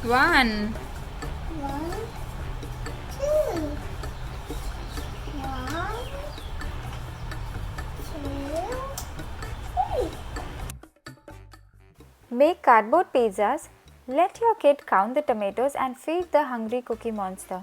One. Make cardboard pizzas. Let your kid count the tomatoes and feed the hungry cookie monster.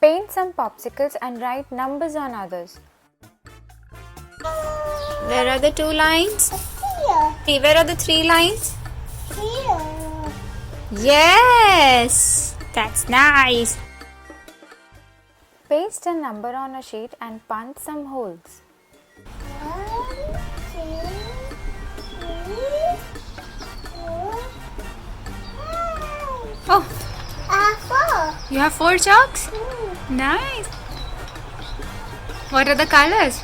Paint some popsicles and write numbers on others. Where are the 2 lines? Here. Where are the 3 lines? Here. Yes! That's nice! Paste a number on a sheet and punch some holes. 1, 2, 3, 4, 5. Oh, 4. you have 4 chalks? Nice! What are the colors?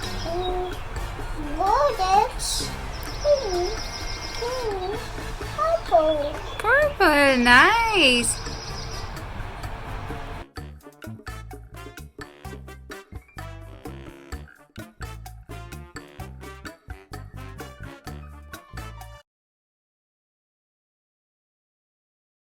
Golden, pink, purple. Purple, nice!